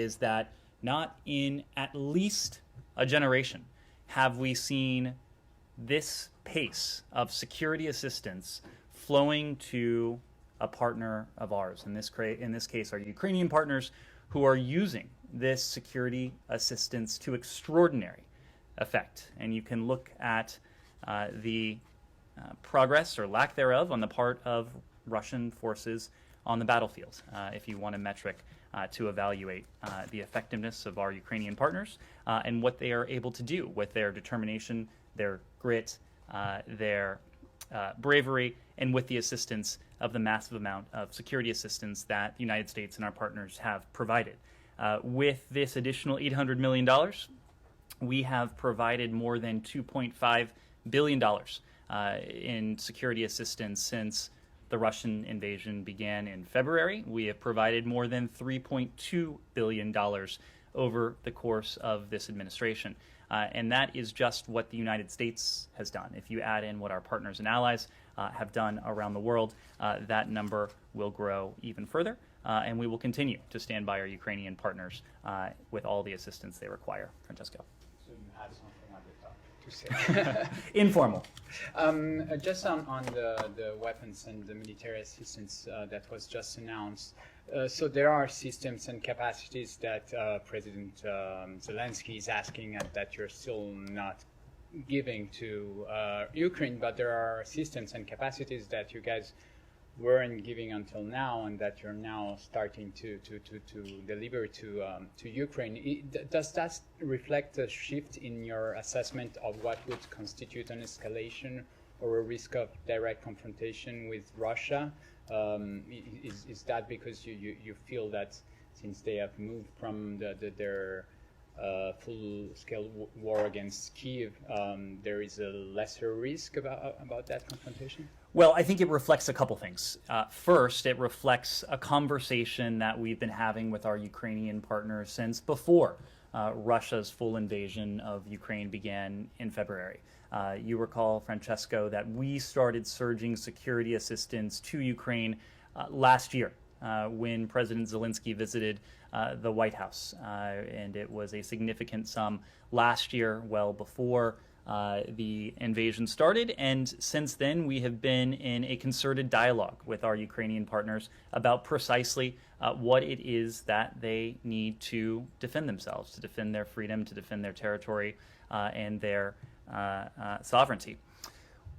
is that not in at least a generation have we seen this pace of security assistance flowing to a partner of ours. In this case, our Ukrainian partners, who are using this security assistance to extraordinary effect. And you can look at the progress or lack thereof on the part of Russian forces on the battlefield, if you want a metric to evaluate the effectiveness of our Ukrainian partners and what they are able to do with their determination, their grit, their bravery, and with the assistance of the massive amount of security assistance that the United States and our partners have provided. With this additional $800 million, we have provided more than $2.5 billion in security assistance since the Russian invasion began in February. We have provided more than $3.2 billion over the course of this administration. And that is just what the United States has done. If you add in what our partners and allies have done around the world, that number will grow even further. And we will continue to stand by our Ukrainian partners with all the assistance they require. Francesco. So you had something at the top to say. Informal. Just on the weapons and the military assistance that was just announced. So there are systems and capacities that President Zelensky is asking and that you're still not giving to Ukraine, but there are systems and capacities that you guys weren't giving until now and that you're now starting to deliver to Ukraine. Does that reflect a shift in your assessment of what would constitute an escalation or a risk of direct confrontation with Russia? Is that because you feel that since they have moved from their full-scale war against Kyiv, there is a lesser risk about that confrontation? Well, I think it reflects a couple things. First, it reflects a conversation that we've been having with our Ukrainian partners since before Russia's full invasion of Ukraine began in February. You recall, Francesco, that we started surging security assistance to Ukraine last year when President Zelensky visited the White House. And it was a significant sum last year, well before the invasion started. And since then, we have been in a concerted dialogue with our Ukrainian partners about precisely what it is that they need to defend themselves, to defend their freedom, to defend their territory and their sovereignty.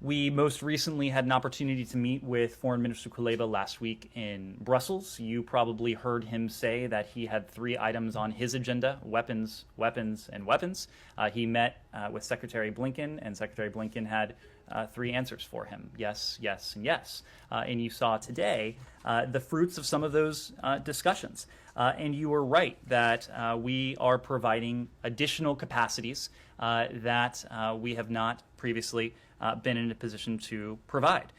We most recently had an opportunity to meet with Foreign Minister Kuleba last week in Brussels. You probably heard him say that he had 3 items on his agenda: weapons, weapons, and weapons. He met with Secretary Blinken, and Secretary Blinken had 3 answers for him: yes, yes, and yes. And you saw today the fruits of some of those discussions. And you were right that we are providing additional capacities that we have not previously been in a position to provide.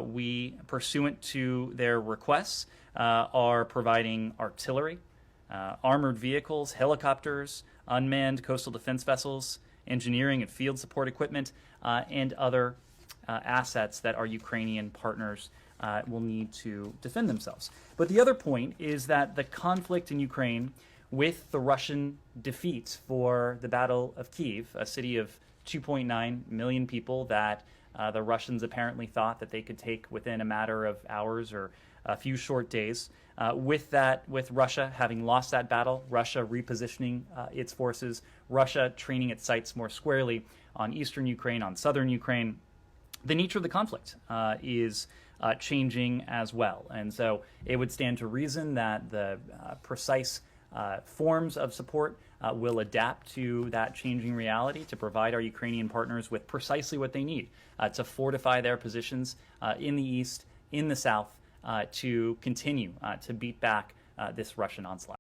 We, pursuant to their requests, are providing artillery, armored vehicles, helicopters, unmanned coastal defense vessels, engineering and field support equipment, and other assets that our Ukrainian partners will need to defend themselves. But the other point is that the conflict in Ukraine, with the Russian defeat for the Battle of Kyiv, a city of 2.9 million people that the Russians apparently thought that they could take within a matter of hours or a few short days. With Russia having lost that battle, Russia repositioning its forces, Russia training its sights more squarely on eastern Ukraine, on southern Ukraine, the nature of the conflict is changing as well. And so it would stand to reason that the precise forms of support will adapt to that changing reality to provide our Ukrainian partners with precisely what they need to fortify their positions in the east, in the south, to continue to beat back this Russian onslaught.